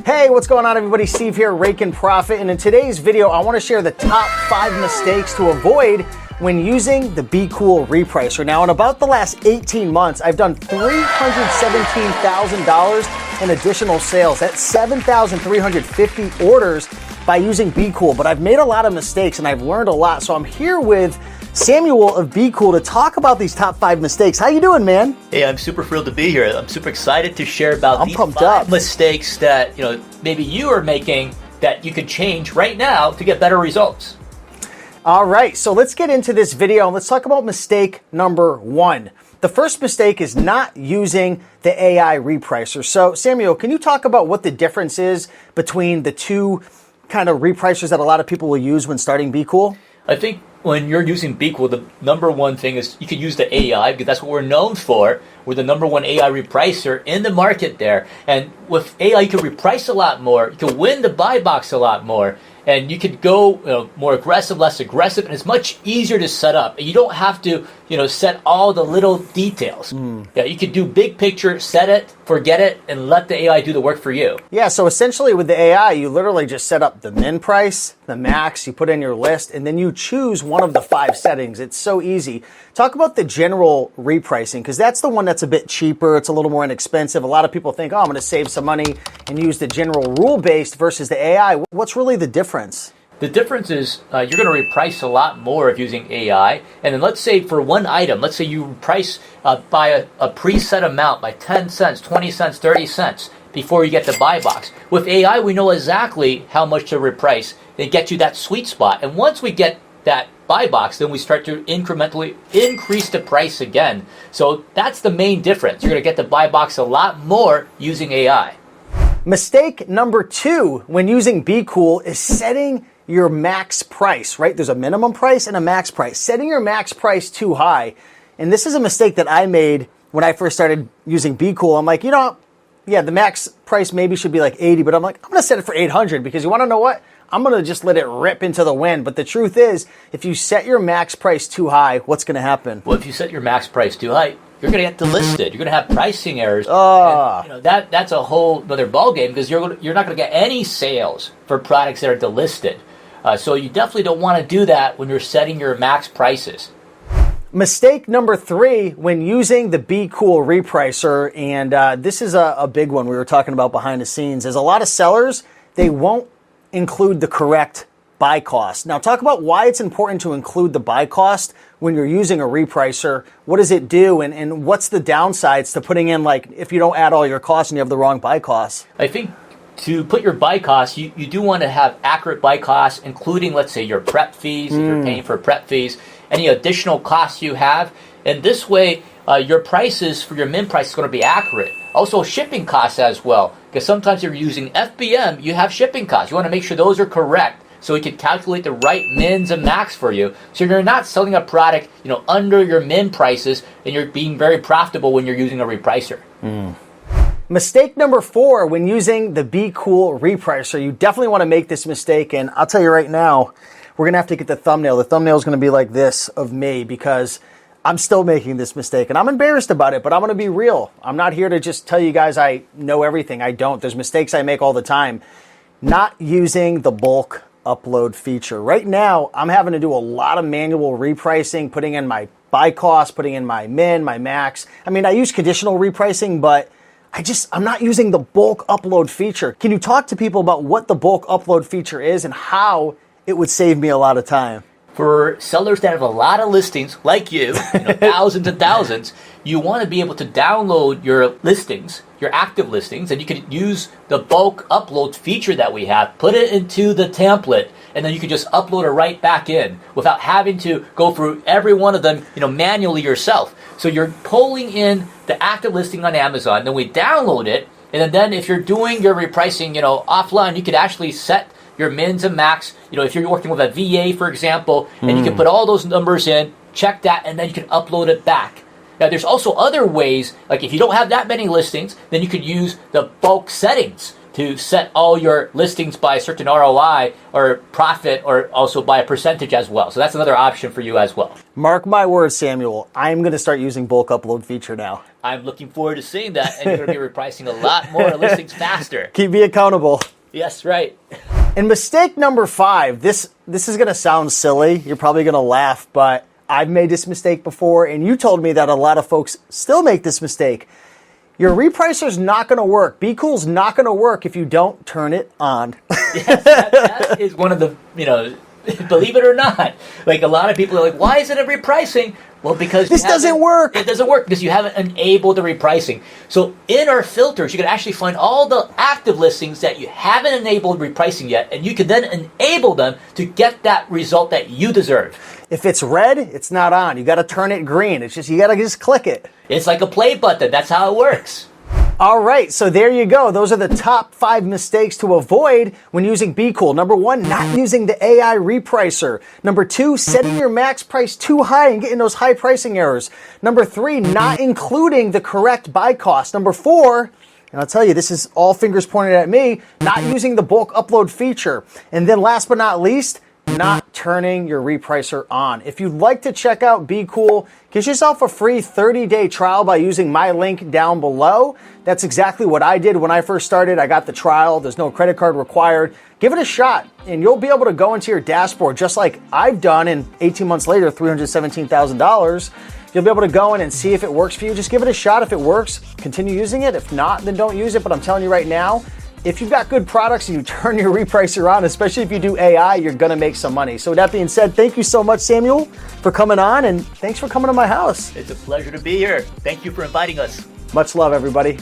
Hey, what's going on everybody? Steve here, Rake and Profit, and in today's video I want to share the top 5 mistakes to avoid when using the Bqool Repricer. Now in about the last 18 months, I've done $317,000 in additional sales. That's 7,350 orders by using Bqool, but I've made a lot of mistakes and I've learned a lot. So I'm here with Samuel of Bqool to talk about these top 5 mistakes. How you doing, man? Hey, I'm super thrilled to be here. I'm super excited to share about these pumped 5 up. mistakes that maybe you are making that you could change right now to get better results. All right, so let's get into this video and let's talk about mistake number 1. The first mistake is not using the AI repricer. So Samuel, can you talk about what the difference is between the two kind of repricers that a lot of people will use when starting Bqool? I think when you're using Bqool, the number one thing is you can use the AI because that's what we're known for. We're the number one AI repricer in the market there. And with AI, you can reprice a lot more. You can win the buy box a lot more. And you could go more aggressive, less aggressive, and it's much easier to set up. And you don't have to, set all the little details. Yeah, you could do big picture, set it, forget it, and let the AI do the work for you. Yeah, so essentially with the AI, you literally just set up the min price, the max, you put in your list, and then you choose one of the 5 settings. It's so easy. Talk about the general repricing, because that's the one that's a bit cheaper. It's a little more inexpensive. A lot of people think, oh, I'm going to save some money and use the general rule-based versus the AI. What's really the difference? The difference is you're going to reprice a lot more if using AI. And then let's say for one item, let's say you price by a preset amount by 10 cents, 20 cents, 30 cents before you get the buy box. With AI, we know exactly how much to reprice and get you that sweet spot. And once we get that buy box, then we start to incrementally increase the price again. So that's the main difference. You're going to get the buy box a lot more using AI. Mistake number 2 when using Bqool is setting your max price, right? There's a minimum price and a max price. Setting your max price too high. And this is a mistake that I made when I first started using Bqool. I'm like, yeah, the max price maybe should be like 80, but I'm like, I'm going to set it for 800 because you want to know what? I'm going to just let it rip into the wind. But the truth is, if you set your max price too high, what's going to happen? Well, if you set your max price too high, you're going to get delisted. You're going to have pricing errors. And, that's a whole other ballgame because you're not going to get any sales for products that are delisted. So you definitely don't want to do that when you're setting your max prices. Mistake number 3 when using the Bqool Repricer, and this is a big one we were talking about behind the scenes, is a lot of sellers, they won't include the correct buy cost. Now talk about why it's important to include the buy cost when you're using a repricer. What does it do and what's the downsides to putting in, like, if you don't add all your costs and you have the wrong buy costs? I think to put your buy costs, you do want to have accurate buy costs, including, let's say, your prep fees, if you're paying for prep fees, any additional costs you have. And this way, your prices for your min price is going to be accurate. Also, shipping costs as well, because sometimes you're using FBM, you have shipping costs. You want to make sure those are correct so we can calculate the right mins and max for you. So you're not selling a product, under your min prices, and you're being very profitable when you're using a repricer. Mistake number 4 when using the Bqool Repricer. You definitely want to make this mistake, and I'll tell you right now, we're going to have to get the thumbnail. The thumbnail is going to be like this of me because I'm still making this mistake, and I'm embarrassed about it, but I'm going to be real. I'm not here to just tell you guys I know everything. I don't. There's mistakes I make all the time. Not using the bulk upload feature. Right now, I'm having to do a lot of manual repricing, putting in my buy cost, putting in my min, my max. I mean, I use conditional repricing, but I'm not using the bulk upload feature. Can you talk to people about what the bulk upload feature is and how it would save me a lot of time? For sellers that have a lot of listings, like you, thousands and thousands, you want to be able to download your listings, your active listings, and you can use the bulk upload feature that we have, put it into the template, and then you can just upload it right back in without having to go through every one of them, manually yourself. So you're pulling in the active listing on Amazon, then we download it, and then if you're doing your repricing, offline, you could actually set your mins and max, if you're working with a VA, for example, and you can put all those numbers in, check that, and then you can upload it back. Now, there's also other ways, like if you don't have that many listings, then you could use the bulk settings to set all your listings by a certain ROI or profit, or also by a percentage as well. So that's another option for you as well. Mark my words, Samuel. I'm going to start using bulk upload feature now. I'm looking forward to seeing that, and you're going to be repricing a lot more listings faster. Keep me accountable. Yes, right. And mistake number 5, this is going to sound silly. You're probably going to laugh, but I've made this mistake before, and you told me that a lot of folks still make this mistake. Your repricer's not going to work. Bqool's not going to work if you don't turn it on. Yes, that is one of the, believe it or not, like a lot of people are like, why isn't it repricing? Well, because this doesn't work. It doesn't work because you haven't enabled the repricing. So in our filters, you can actually find all the active listings that you haven't enabled repricing yet, and you can then enable them to get that result that you deserve. If it's red, it's not on. You got to turn it green. It's just, you got to just click it. It's like a play button. That's how it works. All right, so there you go. Those are the top 5 mistakes to avoid when using Bqool. Number 1, not using the AI repricer. Number 2, setting your max price too high and getting those high pricing errors. Number 3, not including the correct buy cost. Number 4, and I'll tell you, this is all fingers pointed at me, not using the bulk upload feature. And then last but not least, not turning your repricer on. If you'd like to check out Bqool, get yourself a free 30-day trial by using my link down below. That's exactly what I did when I first started. I got the trial. There's no credit card required. Give it a shot, and you'll be able to go into your dashboard just like I've done, and 18 months later, $317,000. You'll be able to go in and see if it works for you. Just give it a shot. If it works, continue using it. If not, then don't use it. But I'm telling you right now, if you've got good products and you turn your repricer on, especially if you do AI, you're going to make some money. So with that being said, thank you so much, Samuel, for coming on, and thanks for coming to my house. It's a pleasure to be here. Thank you for inviting us. Much love, everybody.